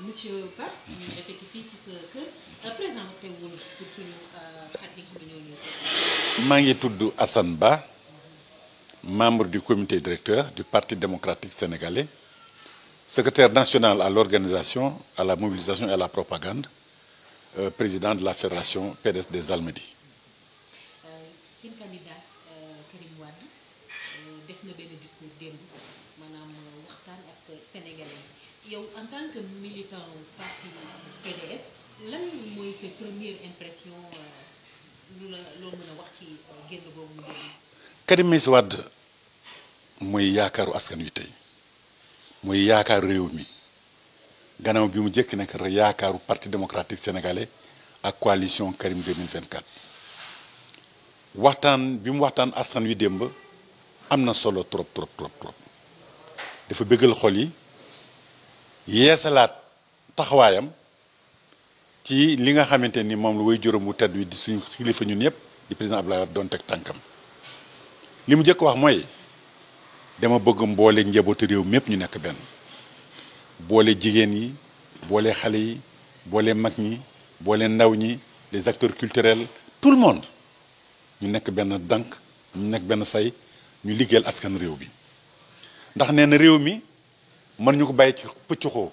monsieur Ba. ñu defee fii ci sa kër présenté wul pour suñu xarit yi nga xam ne ñoo ñëw si. maa ngi tudd Assane Ba, membre du comité directeur du Parti démocratique sénégalais, secrétaire national à l'organisation, à la mobilisation et à la propagande, président de la fédération PDS des Almadies. seen candidat Karim Wade def na benn discours démb maanaam waxtaan ak sénégalais yow en tant que militant parti PDS lan mooy sa première impression lu la loo mën a wax ci génn boobu mu génn. Karim Meïssa Wade mooy yaakaaru askan wi tey mooy yaakaaru réew mi gannaaw bi mu jëkk nekk yaakaaru parti démocratique sénégalais ak coalition Karim 2024. waxtaan bi mu waxtaan askan wi démb am na solo trop trop trop trop dafa bëggal xol yi yeesalaat taxawaayam ci li nga xamante ni moom la way juróom bu tedd wi di suñu kilifa ñun yëpp di président Abdoulaye Wade doon teg tànkam li mu njëkk wax mooy dama bëgg mboole njabootu réew mépp ñu nekk benn boole jigéen yi boole xale yi boole mag ñi boole ndaw ñi les acteurs culturels tout le monde ñu nekk benn dànk ñu nekk benn say ñu liggéeyal askan réew bi ndax nee na réew mi mën ñu ko bàyyi ci pëccuxoo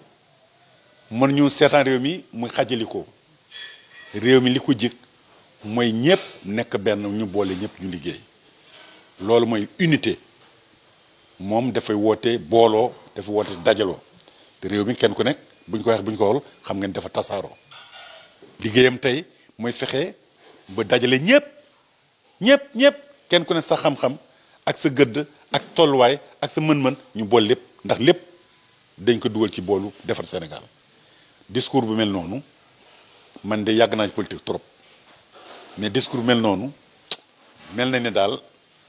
mën ñu seetaan réew mi muy xajalikoo réew mi li ko jik mooy ñëpp nekk benn ñu boole ñëpp ñu liggéey loolu mooy unité moom dafay woote booloo dafay woote dajaloo te réew mi kenn ku nekk buñ ko wax buñ ko xool xam ngeen dafa tasaaroo liggéeyam tey mooy fexe ba dajale ñëpp kenn ku ne sa xam-xam ak sa gëdd ak sa tolluwaay ak sa mën-mën ñu bool lépp ndax lépp dañ ko dugal ci boolu defar Sénégal discours bu mel noonu man de yàgg naa ci politique trop mais discours bu mel noonu mel na ni daal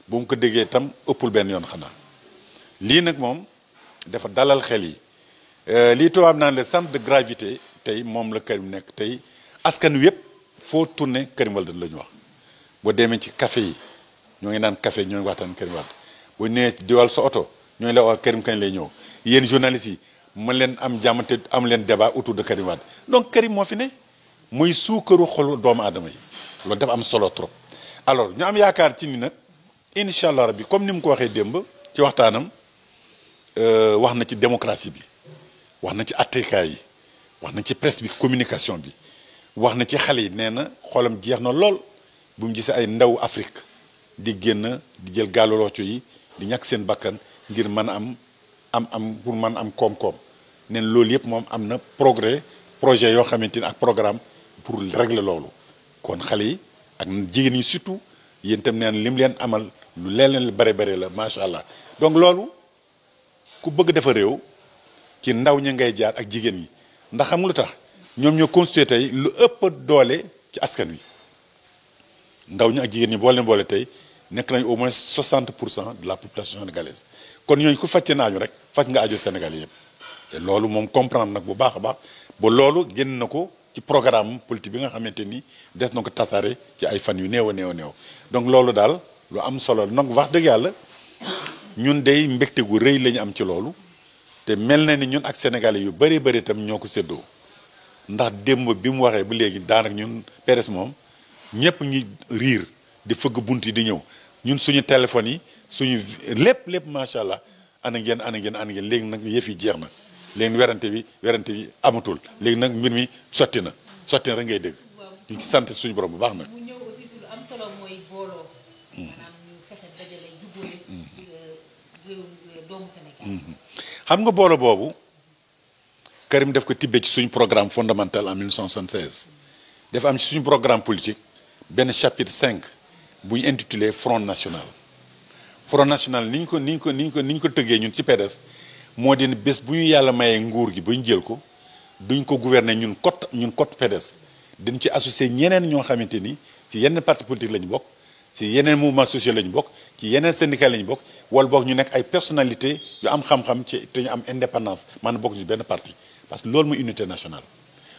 bu mu ko déggee itam ëppul benn yoon xanaa lii nag moom dafa dalal xel yi lii tubaab naan le centre de gravité tey moom la Karim nekk tey askan wi yëpp foo tourné Karim Wade la ñu wax boo demee ci café yi ñoo ngi naan café ñoo ngi waxtaan Karim Wade boo nee diwal sa oto ñoo ngi la wax Karim kañ lay ñëw yéen journalistes yi mën leen am jàmmante am leen débat autour de Karim Wade donc Karim moo fi ne muy suukaru xolu doomu aadama yi loolu dafa am solo trop. alors ñu am yaakaar ci ni nag incha allah rabbi comme ni mu ko waxee démb ci waxtaanam wax na ci démocratie bi wax na ci attekaay yi wax na ci presse bi communication bi wax na ci xale yi nee na xolam jeex na lool. bu mu gisee ay ndaw Afrique di génn di jël gaalu looco yi di ñàkk seen bakkan ngir mën a am pour mën am koom-koom neen loolu yëpp moom am na projet yoo xamante ni ak programme pour régler loolu kon xale yi ak jigéen yi surtout yéen itam neen lim leen amal lu leen bare la macha allah donc loolu ku bëgg dafa réew ci ndaw ñi ngay jaar ak jigéen ñi ndax xam nga lu tax ñoom ñoo constitué tey lu ëpp doole ci askan wi. ndaw ñi ak jigéen ñi boole tey nekk nañ au moins 60% de la population sénégalaise kon ñooñu ku fàcce na aju rek faj nga aju Sénégal yëpp te loolu moom comprendre nag bu baax a baax ba loolu génn na ko ci programme politique bi nga xamante ni des na ko tasaare ci ay fan yu néew a néew donc loolu daal lu am solo nag wax dëgg yàlla ñun day mbégte gu rëy la ñu am ci loolu te mel na ni ñun ak sénégalais yu bëri itam ñoo ko séddoo ndax démb bi mu waxee ba léegi daanaka ñun PDS moom. ñëpp ñi riir di fëgg bunt yi di ñëw ñun suñu téléphones yi suñu lépp macha allah ana ngeen léegi nag yëf yi jeex na léegi werante bi amatul léegi nag mbir mi sotti na rek ngay dégg. ñu ci sant suñu borom bu baax nag. mu ñëw aussi si lu am solo mooy booloo. maanaam ñu fexe dajale jubóole réew doomu Sénégal. xam nga booloo boobu Karim def ko tibbee ci suñu programme fondamental en 1976 dafa am ci suñu programme politique. benn chapitre 5 bu ñu intitulé Front National ni ñu ko tëggee ñun ci PDS moo di ne bés bu ñu yàlla mayee nguur gi ba ñu jël ko duñ ko gouverner ñun cote PDS dañ ci associé ñeneen ñoo xamante ni ci yeneen parti politique la ñu bokk ci yeneen mouvement social la ñu bokk ci yeneen syndicat la ñu bokk wala boog ñu nekk ay personnalité yu am xam-xam ci te ñu am indépendance maanaam bokk ci benn parti parce que loolu mooy unité nationale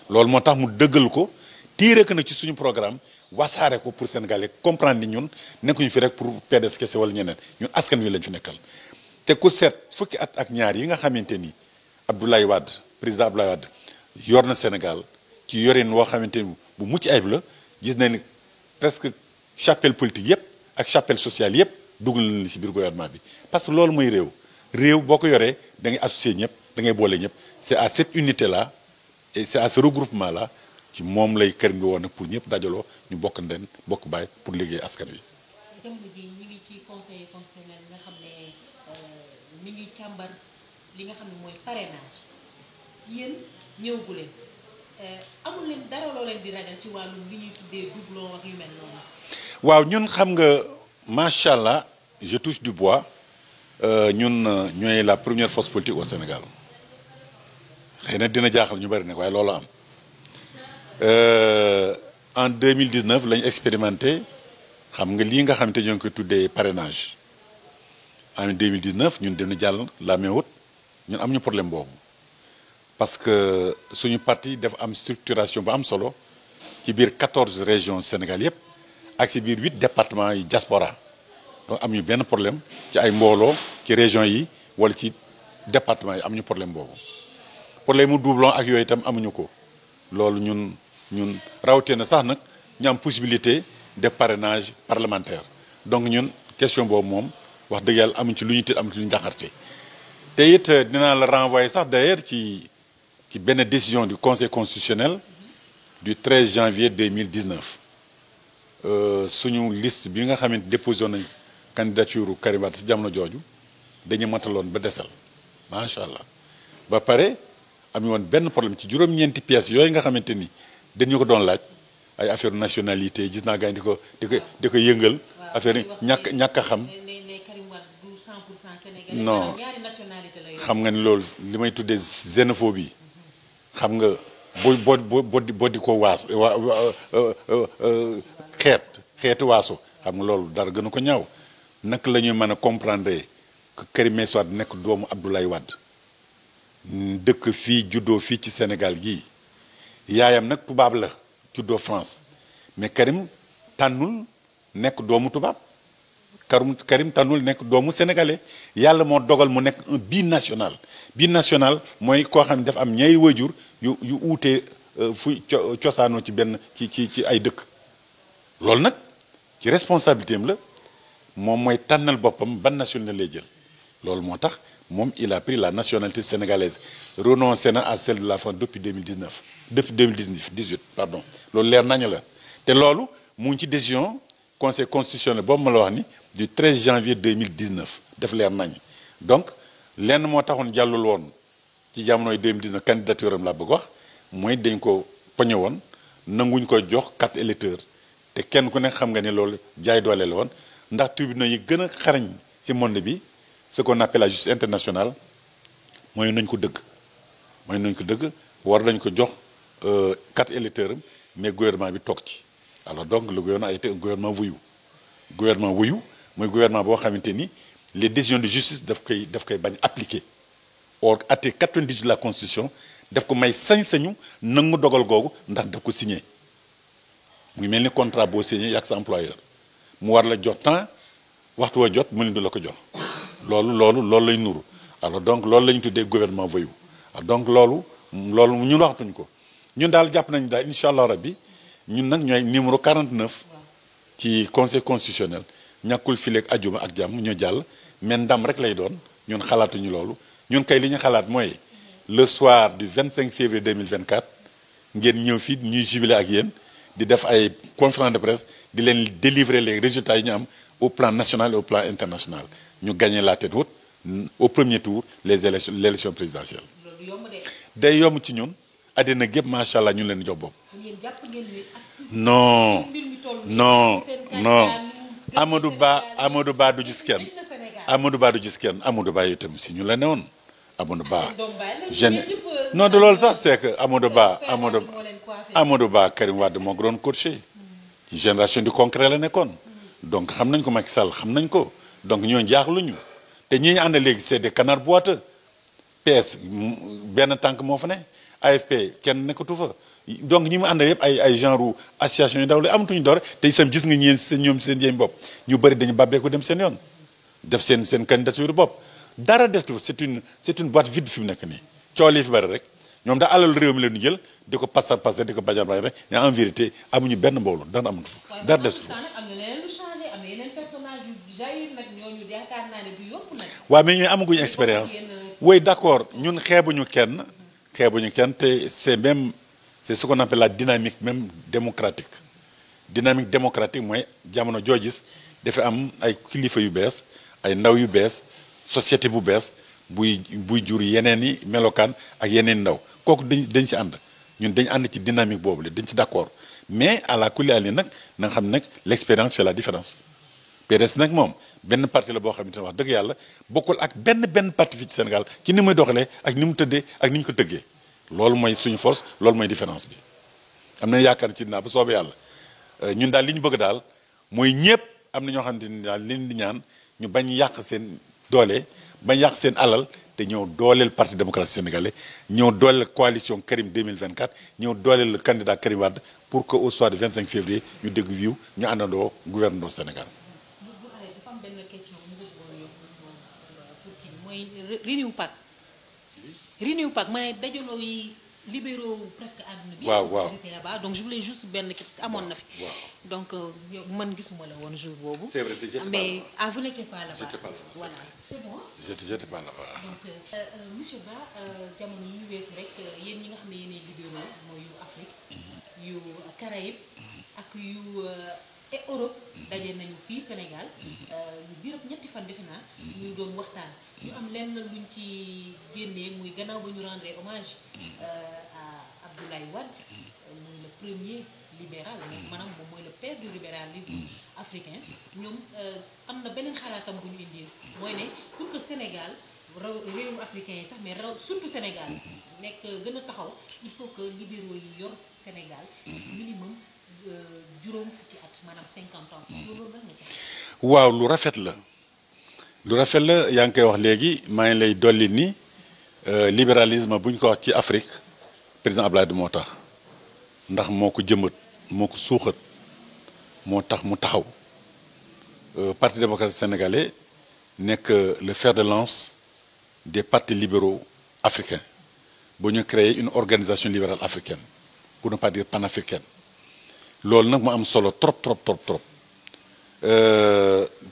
loolu moo tax mu dëggal ko tiire ko na ci suñu programme wasaare ko pour Sénégalais comprendre ni ñun nekkuñu fi rek pour PDS kese wala ñeneen ñun askan wi lañ fi nekkal te ku seet fukki at ak ñaar yi nga xamante ni Abdoulaye Wade président Abdoulaye Wade yor na Sénégal ci yorin woo xamante ni bu mucc ayib la gis nañ ni presque chapelle politique yëpp ak chapelle sociale yëpp dugal nañ ci biir gouvernement bi parce que loolu mooy réew boo ko yoree da ngay associer ñëpp da ngay boole ñëpp c'est à cette unité là et c'est à ce regroupement là ci moom lay Karim bi woon nag pour ñëpp dajaloo ñu bokk ndeen bokk baay pour liggéey askan wi. jamono ji ñu ngi ci conseil constitutionnel nga xam ne mi ngi càmbar li nga xam ne mooy parrainage yéen ñëwagu leen amul leen dara loo leen di ragal ci wàllum li ñuy tuddee doublon ak yu mel noonu. waaw ñun xam nga macha allah je touche du bois ñun ñooy la première force politique au Sénégal xëy na dina jaaxal ñu bari nag waaye loolu am en 2019 lañ expérimenté xam nga lii nga xam te ñoo ngi koy tuddee parrainage en 2019 ñun dina jàll la main haute ñun am ñu problème boobu parce que suñu parti dafa am structuration bu am solo ci biir 14 régions Sénégal yëpp ak ci biir 8 départements yi diaspora donc am ñu benn problème ci ay mbooloo ci régions yi wala ci départements yi am ñu problème boobu problème mu doublon ak yooyu itam amuñu ko loolu ñun rawatee na sax nag ñu am possibilité de parrainage parlementaire donc ñun question boobu moom wax dëgg yàlla amuñ ci lu ñu tiit amuñ ci lu ñu jaxarte te it dinaa la renvoyer sax d'ailleurs ci benn décision du conseil constitutionnel du 13 janvier 2019 suñu liste bi nga xamante déposé nañ candidature Karim Wade si jamono jooju dañu mataloon ba desal macha allah ba pare am woon benn problème ci juróom-ñeenti pièces yooyu nga xamante ni dañu ko doon laaj ay affaire nationalité gis naa gars yi di ko yëngal affaire ñàkk a xam non xam nga ni loolu li may tuddee xénophobie xam nga boo di ko waas xeetu waaso xam nga loolu dara gënu ko ñaaw naka la ñuy mën a comprendre que Karim Meïssa Wade nekk doomu Abdoulaye Wade dëkk fii juddoo fii ci Sénégal gii yaayam nag tubaab la juddoo France mais Karim tànnul nekk doomu tubaab Karim tànnul nekk doomu sénégalais yàlla moo dogal mu nekk un binational mooy koo xam ne dafa am ñaari waajur yu uutee fu cosaanoo ci benn ci ay dëkk loolu nag ci responsabilité am la moom mooy tànnal boppam ban nationalité lay jël loolu moo tax moom il a pris la nationalité sénégalaise renoncé na à celle de la France depuis 2018 pardon loolu leer nañu la te loolu mu ngi ci décision conseil constitutionnel boobu ma la wax ni du 13 janvier 2019 def leer nañ donc lenn moo taxoon jàllul woon ci jamonoy 2019 candidature am laa bëgg wax mooy dañ ko poñe woon nanguñ ko jox carte électeur te kenn ku nekk xam nga ne loolu jaay doole la woon ndax tribunaux yi gën a xarañ ci monde bi ce qu'on appelle la justice internationale mooy nañ ko dëgg war nañ ko jox carte électeur am mais gouvernement bi toog ci alors donc le gouvernement a été un gouvernement voyou mooy gouvernement boo xamante ni les décisions de justice daf koy bañ appliquer or article 98 de la constitution daf ko may sañ-sañu nangu dogal googu ndax daf ko signé muy mel ni contrat boo signé yàgg sa employeur mu war la jox temps waxtu wa jot mu leen du la ko jox loolu lay nuru alors donc loolu la ñu tuddee gouvernement voyou donc loolu ñun waxatuñ ko ñun daal jàpp nañu daal incha allah rabbi ñun nag ñooy numéro 49 ci conseil constitutionnel ñàkkul fileeg ajuma ak jàmm ñu jàll mais ndam rek lay doon ñun xalaatuñu loolu ñun kay li ñu xalaat mooy le soir du 25 février 2024 ngeen ñëw fii ñuy jubilé ak yéen di def ay conférence de presse di leen délivrer les résultats yi ñu am au plan national et au plan international ñu gagné la tête haute au premier tour l'élection présidentielle. day yomb ci ñun àddina gépp macha allah ñu leen jox bopp. non Amadou Ba du gis kenn Amadou Ba itam si ñu la newoon Amadou Ba jeune non de loolu sax c'est que Amadou Ba Karim Wade moo gënoon coaché ci génération du concret la nekkoon donc xam nañ ko Macky Sall xam nañ ko donc ñoo jaaxluñu te ñi ñu ànd léegi c'est des canards boiteux PS benn tànk moo fa ne AFP kenn nekkatu fa donc ñi mu àndal yëpp ay genre association yu ndaw la amatuñu doore te itam gis nga ñoom seen njëriñ bopp ñu bëri dañu bàbbeeku dem seen yoon def seen candidature bopp dara destu c'est une boîte vide fi mu nekk nii coow li fi bëri rek ñoom daa alal réew mi leen jël di ko pasar pasar di ko bajar bajar rek mais en vérité amuñu benn mbooloo dara amatu fa dara desu fa. am na leneen lu changé am na yeneen personnage yu jaayir nag ñooñu yaakaar naa ne du yokk nag. waaw mais ñooy amaguñu expérience. oui d'accord ñun xeebuñu kenn te c'est ce qu'on appelle la dynamique même démocratique. Dynamique démocratique mooy jamono joo gis dafa am ay kilifa yu bees ay ndaw yu bees société bu bees buy jur yeneen i melokaan ak yeneen ndaw kooku dañ si ànd ñun dañ ànd ci dynamique boobu la dañ si d'accord mais à la kulli àlli nag na nga xam ne nag l'expérience fait la différence. PDS nag moom benn parti la boo xamante ne wax dëgg yàlla bokkul ak benn parti fii ci Sénégal ci ni muy doxalee ak ni mu tëddee ak ni ñu ko tëggee loolu mooy suñu force loolu mooy différence bi am na yaakaar ci dinaa ba soobee yàlla. ñun daal li ñu bëgg daal mooy ñëpp am na ñoo xamante ni daal leen di ñaan ñu bañ yàq seen doole bañ yàq seen alal te ñëw dooleel parti démocratique sénégalais ñëw dooleel coalition Karim 2024 ñëw dooleel le candidat Karim Wade pour que au soir du 25 février ñu dégg viu ñu àndandoo gouverneur Sénégal. dafa am benn question mu bëggoon yokk pour kii mooy Renew PAC ma ne dajaloo yi. libéraux presque àdduna bi. waaw j'étais là-bas donc je voulais juste benn kii amoon na fi. donc man gisuma la woon jour boobu. c'est vrai mais vous n'étiez pas là-bas. j'étais pas là-bas. voilà c'est bon. j'étais pas là-bas. donc monsieur Ba jamono yi ñu weesu rek yéen ñi nga xam ne yéenay libéraux mooy yu Afrique. yu Caraïbes ak yu Europe. daje nañu fii Sénégal. yu biir ñetti fan defe naa. ñu doon waxtaan. ñu am lenn luñ ci génnee muy gannaaw ba ñu rendre hommage à Abdoulaye Wade muy le premier libéral maanaam moom mooy le père du libéralisme africain ñoom am na beneen xalaatam bu ñu indi mooy ne pour que Sénégal réewum africain yi sax mais surtout Sénégal nekk gën a taxaw il faut que libéraux yi yor Sénégal minimum juróom fukki at maanaam 50 ans loolu nag na ci. waaw lu rafet la yaa ngi koy wax léegi maa ngi lay dolli ni libéralisme bu ñu ko wax ci Afrique président Abdoulaye moo tax ndax moo ko jëmbat moo ko suuxat moo tax mu taxaw parti démocratique sénégalais nekk le fer de lance des partis libéraux africains bu ñu créer une organisation libérale africaine pour ne pas dire panafricaine loolu nag mu am solo trop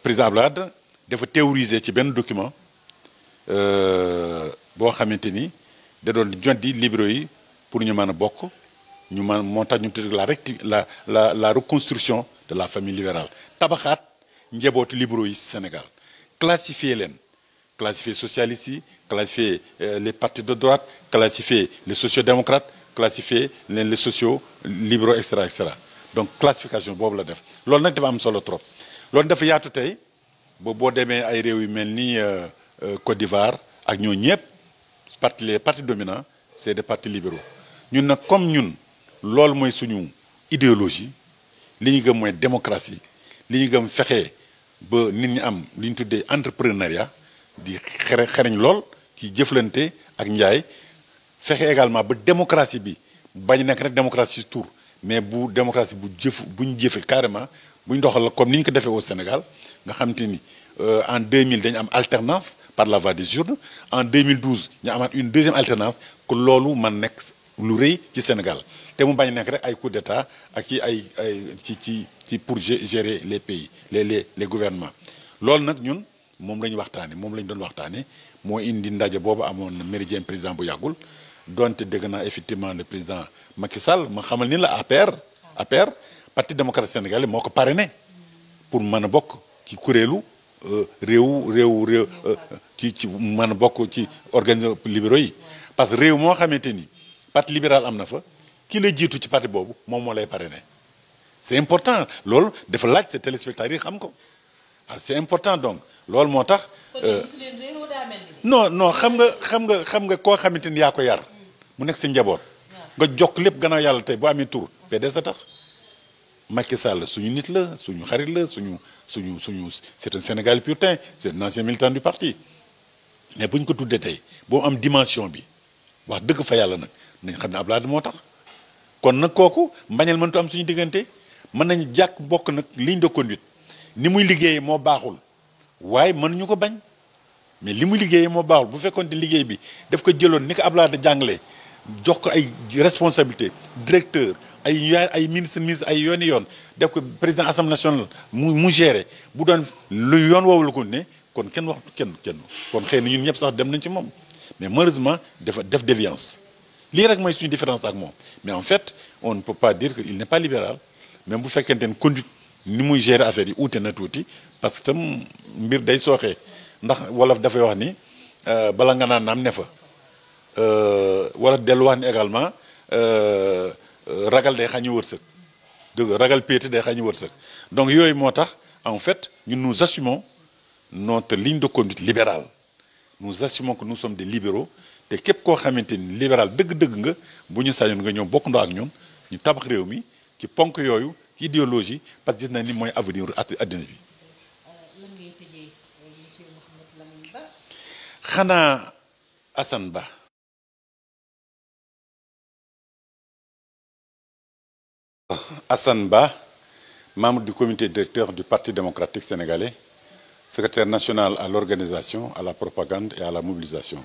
président Abdoulaye dafa théoriser ci benn document boo xamante ni da doon joddi libéraux yi pour ñu mën a bokk ñu mën moo tax ñu tudd la reconstruction de la famille libérale tabaxaat njabootu libéraux yi Sénégal classifier socialistes yi classifier les partis de droite classifier les sociodémocrates classifier les sociaux libéraux et cetera donc classification boobu la def loolu nag dafa am solo trop loolu dafa yaatu tey boo demee ay réew yu mel ni Côte d'Ivoire ak ñoo ñëpp les partis dominants c'est des partis libéraux ñun nag comme ñun loolu mooy suñu idéologie li ñu gëm mooy démocratie li ñu gëm fexe ba nit ñi am li ñu tuddee entrepreneuriat di xereñ lool ci jëflante ak njaay fexe également ba démocratie bi bañ nekk rek démocratie ci tour mais bu démocratie bu ñu jëfe carrément bu ñu doxal comme ni ñu ko defee au Sénégal nga xam te ni en 2000 dañu am alternance par la voie des urnes en 2012 ñu amaat une deuxième alternance que loolu man nekk lu rëy ci Sénégal te mu bañ nekk rek ay coup d'état ak ci pour gérer les pays les gouvernements loolu nag ñun moom la ñu waxtaane moom la ñu doon waxtaane moo indi ndaje boobu amoon méridien président bu yàggul donte dégg naa effectivement le président Macky Sall ma xamal ni la APR parti démocrate sénégalais moo ko parrainé pour mën a bokk ci kuréelu réew ci mën a bokk ci organisation libéraux yi parce que réew moo xamante ni parti libéral am na fa ki la jiitu ci parti boobu moom moo lay parrainé c'est important loolu dafa laaj sa téléspectateurs yi xam ko c'est important donc loolu moo tax non xam nga koo xamante ni yaa ko yar mu nekk sa njaboot nga jokk lépp gannaaw yàlla tey boo amee tur PDS a tax Macky Sall suñu nit la suñu xarit la suñu c'est un Sénégal puritain c'est un ancien militant du parti mais bu ñu ko tuddee tey boo am dimension bi wax dëgg fa yàlla nag nañ xam ne Abdoulaye moo tax kon nag kooku mbañeel mëntu am suñu diggante mën nañu jàkk bokk nag ligne de conduite ni muy liggéeyee moo baaxul waaye mënuñu ko bañ mais li muy liggéeyee moo baaxul bu fekkoon te liggéey bi daf ko jëloon ni ko Abdoulaye da jàngalee jox ko ay responsabilité directeur ay ministre ay yooni yoon def ko président assemblée nationale mu géré bu doon lu yoon woowu la ko ne kon kenn wax kenn kon xëy na ñun ñëpp sax dem nañ ci moom mais malheureusement dafa def déviance lii rek mooy suñu différence ak moom mais en fait on ne peut pas dire que il n'est pas libéral même bu fekkente ne conduite ni muy gérer affaire yi uute na tuuti parce que tam mbir day sooxee ndax wolof dafay wax ni bala nga naan naam ne fa wala dellu wax ni également ragal day xañu wërsëg dëgg ragal péete day xañu wërsëg donc yooyu moo tax en fait ñun nous assumons notre ligne de conduite libérale nous assumons que nous sommes des libéraux te képp koo xamante ni libéral dëgg-dëgg nga bu ñu sañoon nga ñëw bokk ndoo ak ñun ñu tabax réew mi ci ponk yooyu ci idéologie parce que gis nañ ni mooy avenir addina bi. lan ngay tëjee monsieur Mouhamed Lamine Ba. xanaa Assane Ba. Assane Ba, membre du comité directeur du Parti démocratique sénégalais, secrétaire national à l'organisation, à la propagande et à la mobilisation.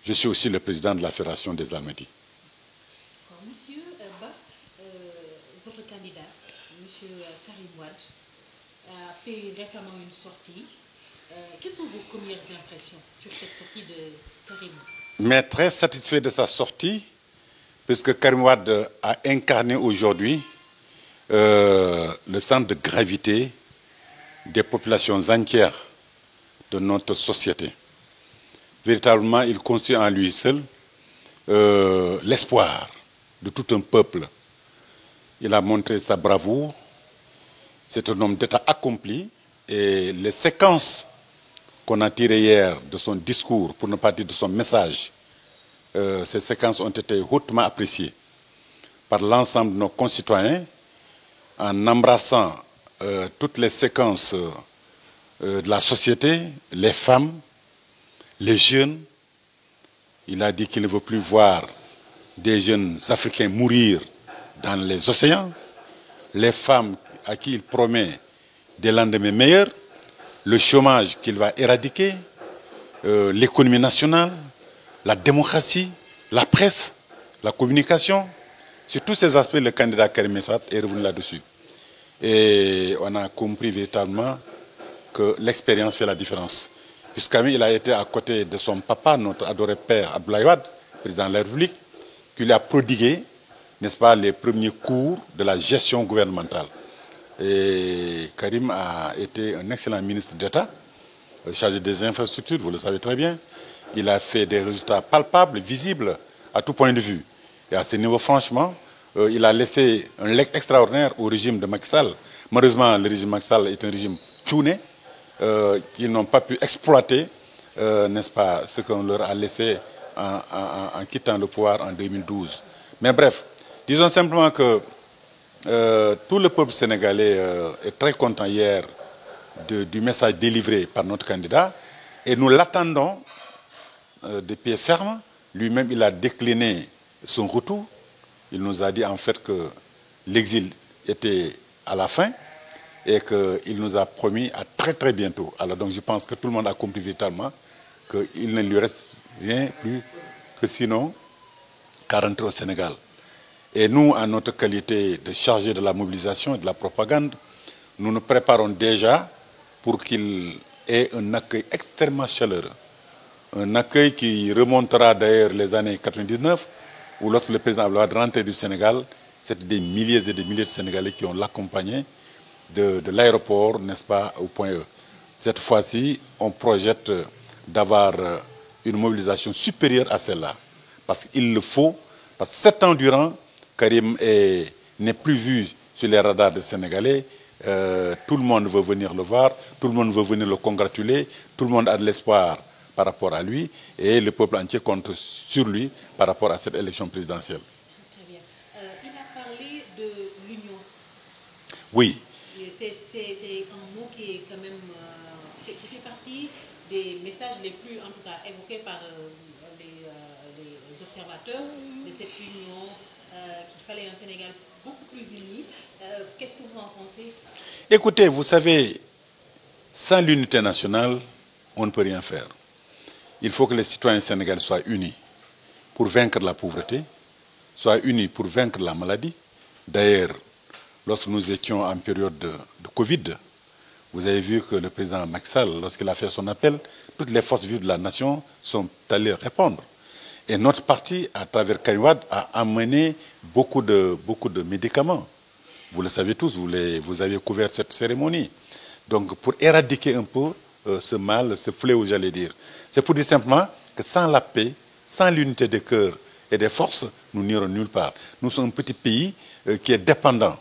Je suis aussi le président de la Fédération des Almadies. Monsieur Ba, votre candidat, monsieur Karim Wade, a fait récemment une sortie. Quelles sont vos premières impressions sur cette sortie de Karim? Mais très satisfait de sa sortie, puisque Karim Wade a incarné aujourd'hui le centre de gravité des populations entières de notre société. Véritablement, il constitue en lui seul l'espoir de tout un peuple. Il a montré sa bravoure. C'est un homme d'État accompli. Et les séquences qu'on a tirées hier de son discours, pour ne pas dire de son message, ces séquences ont été hautement appréciées par l'ensemble de nos concitoyens en embrassant toutes les séquences de la société, les femmes, les jeunes. Il a dit qu'il ne veut plus voir des jeunes Africains mourir dans les océans, les femmes à qui il promet des lendemains meilleurs, le chômage qu'il va éradiquer, l'économie nationale, la démocratie, la presse, la communication. Sur tous ces aspects, le candidat Karim Wade est revenu là-dessus. Et on a compris véritablement que l'expérience fait la différence. Puisqu'il a été à côté de son papa, notre adoré père Abdoulaye Wade, président de la République, qui lui a prodigué, n'est-ce pas, les premiers cours de la gestion gouvernementale. Et Karim a été un excellent ministre d'État, chargé des infrastructures, vous le savez très bien. Il a fait des résultats palpables, visibles, à tout point de vue. Et à ce niveau, franchement, il a laissé un legs extraordinaire au régime de Macky Sall. Malheureusement, le régime Macky Sall est un régime tchouné, qu'ils n'ont pas pu exploiter, n'est-ce pas, ce qu'on leur a laissé en quittant le pouvoir en 2012. Mais bref, disons simplement que tout le peuple sénégalais est très content hier du message délivré par notre candidat et nous l'attendons de pied ferme. Lui-même, il a décliné son retour. Il nous a dit en fait que l'exil était à la fin et qu'il nous a promis à très très bientôt. Alors donc je pense que tout le monde a compris véritablement qu'il ne lui reste rien plus que sinon qu'à rentrer au Sénégal. Et nous, en notre qualité de chargé de la mobilisation et de la propagande, nous nous préparons déjà pour qu'il ait un accueil extrêmement chaleureux. Un accueil qui remontera d'ailleurs les années 99, où lorsque le président Abdoulaye Wade rentrait du Sénégal, c'était des milliers et des milliers de Sénégalais qui ont l'accompagné de l'aéroport, n'est-ce pas, au point E. Cette fois-ci, on projette d'avoir une mobilisation supérieure à celle-là. Parce qu'il le faut, parce que 7 ans durant, Karim n'est plus vu sur les radars des Sénégalais. Tout le monde veut venir le voir, tout le monde veut venir le congratuler, tout le monde a de l'espoir par rapport à lui et le peuple entier compte sur lui par rapport à cette élection présidentielle. Très bien. Il a parlé de l'union. Oui. C'est un mot qui est quand même qui fait partie des messages les plus, en tout cas, évoqués par les observateurs de cette union, qu'il fallait un Sénégal beaucoup plus uni. Qu'est-ce que vous en pensez? Écoutez, vous savez, sans l'unité nationale, on ne peut rien faire. Il faut que les citoyens sénégalais soient unis pour vaincre la pauvreté, soit unis pour vaincre la maladie. D'ailleurs, lorsque nous étions en période de Covid, vous avez vu que le président Macky Sall, lorsqu'il a fait son appel, toutes les forces vives de la nation sont allées répondre. Et notre parti, à travers Karim Wade, a amené beaucoup de médicaments. Vous le savez tous, vous avez couvert cette cérémonie. Donc, pour éradiquer un peu ce mal, ce fléau, j'allais dire. C'est pour dire simplement que sans la paix, sans l'unité de cœur et des forces, nous n'irons nulle part. Nous sommes un petit pays qui est dépendant.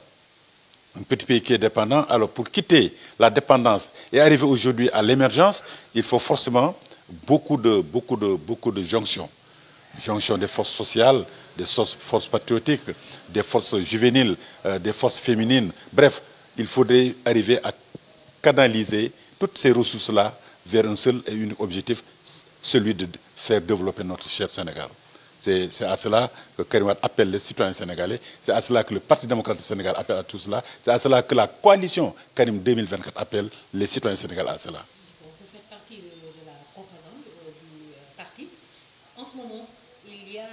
Un petit pays qui est dépendant. Alors, pour quitter la dépendance et arriver aujourd'hui à l'émergence, il faut forcément beaucoup de jonctions. Jonction des forces sociales, des forces patriotiques, des forces juvéniles, des forces féminines. Bref, il faudrait arriver à canaliser toutes ces ressources-là vers un seul et unique objectif, celui de faire développer notre cher Sénégal. C'est à cela que Karim Wade appelle les citoyens sénégalais, c'est à cela que le Parti démocratique sénégalais appelle à tout cela, c'est à cela que la coalition Karim 2024 appelle les citoyens sénégalais à cela. Vous faites partie de la propagande du parti. En ce moment, il y a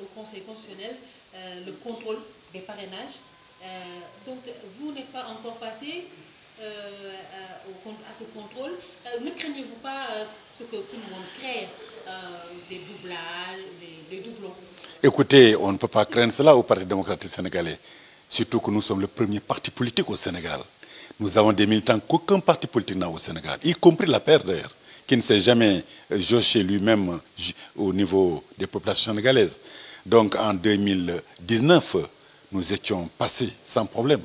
au Conseil constitutionnel le contrôle des parrainages. Donc, vous n'êtes pas encore passé à ce contrôle. Ne craignez-vous pas ce que tout le monde crée, des doublages, des doublons? Écoutez, on ne peut pas craindre cela au Parti démocratique sénégalais. Surtout que nous sommes le premier parti politique au Sénégal. Nous avons des militants qu'aucun parti politique n'a au Sénégal, y compris la paire d'ailleurs, qui ne s'est jamais jauché lui-même au niveau des populations sénégalaises. Donc en 2019, nous étions passés sans problème.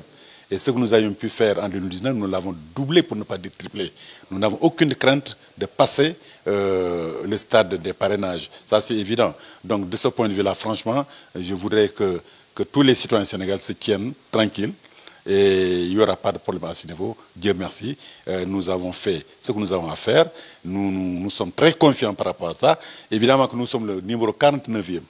Et ce que nous avions pu faire en 2019, nous l'avons doublé pour ne pas dire triplé. Nous n'avons aucune crainte de passer le stade des parrainages. Ça, c'est évident. Donc, de ce point de vue-là, franchement, je voudrais que tous les citoyens sénégalais se tiennent tranquilles. Et il n'y aura pas de problème à ce niveau. Dieu merci. Nous avons fait ce que nous avons à faire. Nous sommes très confiants par rapport à ça. Évidemment que nous sommes le numéro 49e.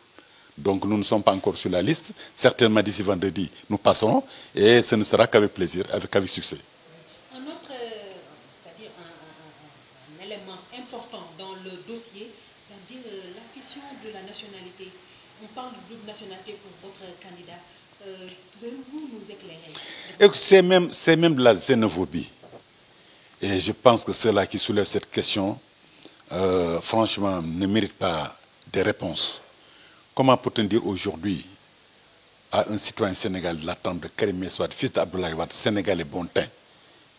Donc nous ne sommes pas encore sur la liste. Certainement d'ici vendredi, nous passerons. Et ce ne sera qu'avec plaisir, avec succès. Un autre, c'est-à-dire un élément important dans le dossier, c'est-à-dire la question de la nationalité. On parle de double nationalité pour votre candidat. Pouvez-vous nous éclairer? C'est même de la xénophobie. Et je pense que ceux-là qui soulèvent cette question, franchement, ne méritent pas des réponses. Comment peut-on dire aujourd'hui à un citoyen sénégalais de l'attente de Karim Meïssa Wade, fils d'Abdoulaye Wade, sénégalais bon teint,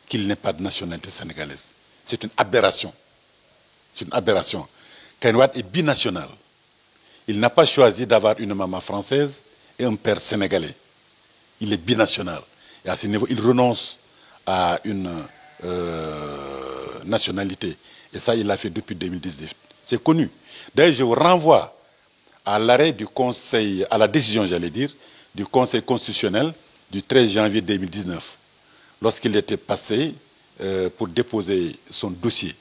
qu'il n'ait pas de nationalité sénégalaise? C'est une aberration. C'est une aberration. Karim Wade est binational. Il n'a pas choisi d'avoir une maman française et un père sénégalais. Il est binational. Et à ce niveau, il renonce à une nationalité. Et ça, il l'a fait depuis 2019. C'est connu. D'ailleurs, je vous renvoie à l'arrêt du Conseil, à la décision, j'allais dire, du Conseil constitutionnel du 13 janvier 2019, lorsqu'il était passé pour déposer son dossier.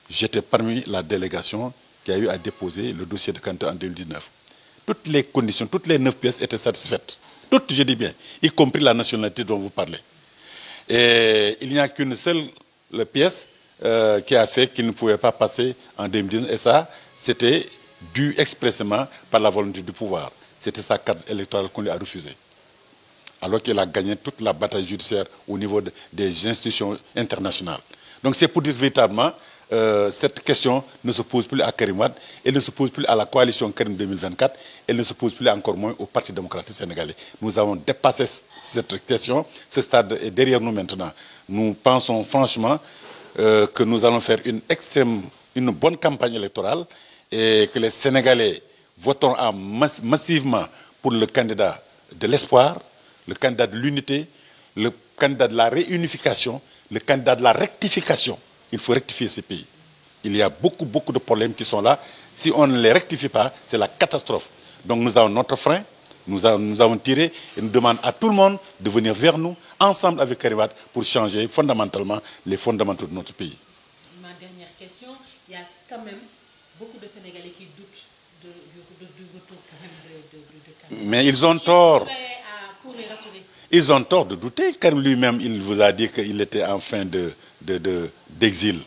J'étais parmi la délégation qui a eu à déposer le dossier de candidat en 2019. Toutes les conditions, toutes les 9 pièces étaient satisfaites. Toutes, je dis bien, y compris la nationalité dont vous parlez. Et il n'y a qu'une seule pièce qui a fait qu'il ne pouvait pas passer en 2019. Et ça, c'était dû expressément par la volonté du pouvoir. C'était sa carte électorale qu'on lui a refusée. Alors qu'il a gagné toute la bataille judiciaire au niveau des institutions internationales. Donc c'est pour dire véritablement, cette question ne se pose plus à Karim Wade, elle ne se pose plus à la coalition Karim 2024, elle ne se pose plus encore moins au Parti démocratique sénégalais. Nous avons dépassé cette question, ce stade est derrière nous maintenant. Nous pensons franchement que nous allons faire une bonne campagne électorale, et que les Sénégalais voteront massivement pour le candidat de l'espoir, le candidat de l'unité, le candidat de la réunification, le candidat de la rectification. Il faut rectifier ce pays. Il y a beaucoup de problèmes qui sont là. Si on ne les rectifie pas, c'est la catastrophe. Donc nous avons notre frein, nous avons tiré et nous demandons à tout le monde de venir vers nous, ensemble avec Karim Wade, pour changer fondamentalement les fondamentaux de notre pays. Ma dernière question, il y a quand même beaucoup de Sénégalais qui doutent du retour quand même de Karim. Mais ils ont tort. Pour les rassurer. Ils ont tort de douter. Karim lui-même, il vous a dit qu'il était en fin d'exil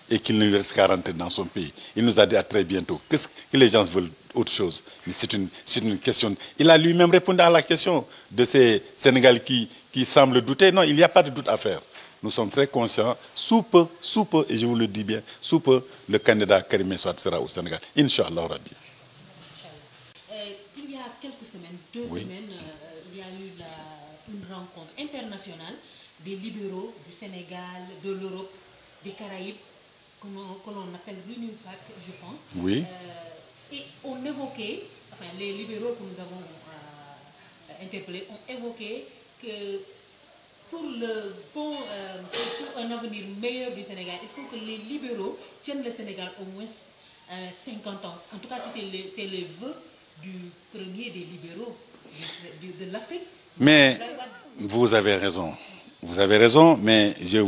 et qu'il ne lui reste qu'à rentrer dans son pays. Il nous a dit à très bientôt. Qu'est-ce que les gens veulent autre chose. Mais c'est une question. Il a lui-même répondu à la question de ces Sénégalais qui semblent douter. Non, il n'y a pas de doute à faire. Nous sommes très conscients, sous peu, et je vous le dis bien, sous peu, le candidat Karim Meïssa Wade sera au Sénégal. Inch'Allah Rabbi. Il y a quelques semaines, deux semaines, il y a eu une rencontre internationale des libéraux du Sénégal, de l'Europe, des Caraïbes, que l'on appelle l'Union PAC, je pense. Oui. Et on évoquait, enfin les libéraux que nous avons interpellés ont évoqué que pour pour un avenir meilleur du Sénégal, il faut que les libéraux tiennent le Sénégal au moins 50 ans. En tout cas, c'est les vœux du premier des libéraux de l'Afrique. Mais vous avez raison. Vous avez raison, mais je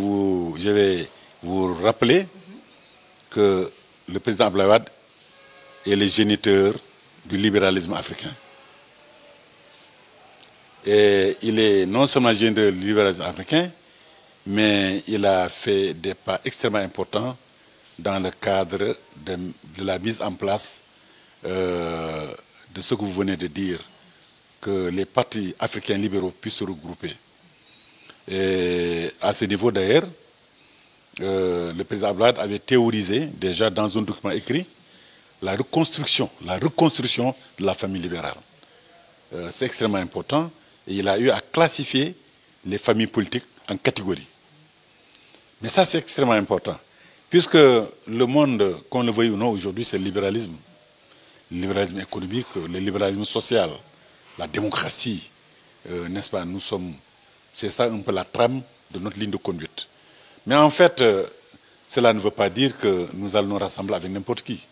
vais vous rappeler que le président Abdoulaye Wade est le géniteur du libéralisme africain. Et il est non seulement géniteur du libéralisme africain, mais il a fait des pas extrêmement importants dans le cadre de la mise en place de ce que vous venez de dire, que les partis africains libéraux puissent se regrouper. Et à ce niveau d'ailleurs, le président Abdoulaye avait théorisé déjà dans un document écrit la reconstruction de la famille libérale. C'est extrêmement important et il a eu à classifier les familles politiques en catégories. Mais ça c'est extrêmement important, puisque le monde, qu'on le veuille ou non aujourd'hui, c'est le libéralisme économique, le libéralisme social, la démocratie, n'est-ce pas? C'est ça un peu la trame de notre ligne de conduite. Mais en fait, cela ne veut pas dire que nous allons nous rassembler avec n'importe qui.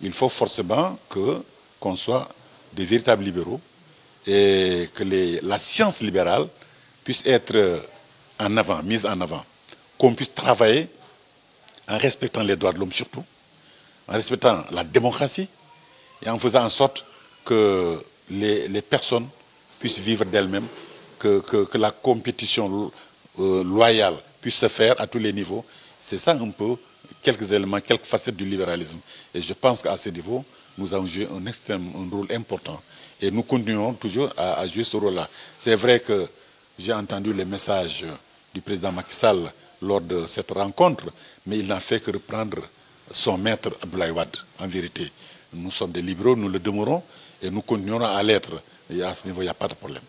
Il faut forcément qu'on soit des véritables libéraux et que la science libérale puisse être mise en avant, qu'on puisse travailler en respectant les droits de l'homme surtout, en respectant la démocratie et en faisant en sorte que les personnes puissent vivre d'elles-mêmes, que la compétition loyale puisse se faire à tous les niveaux. C'est ça un peu quelques éléments, quelques facettes du libéralisme. Et je pense qu'à ce niveau, nous avons joué un rôle important. Et nous continuons toujours à jouer ce rôle-là. C'est vrai que j'ai entendu les messages du président Macky Sall lors de cette rencontre, mais il n'a fait que reprendre son maître Abdoulaye Wade, en vérité. Nous sommes des libéraux, nous le demeurons, et nous continuerons à l'être. Et à ce niveau, il n'y a pas de problème.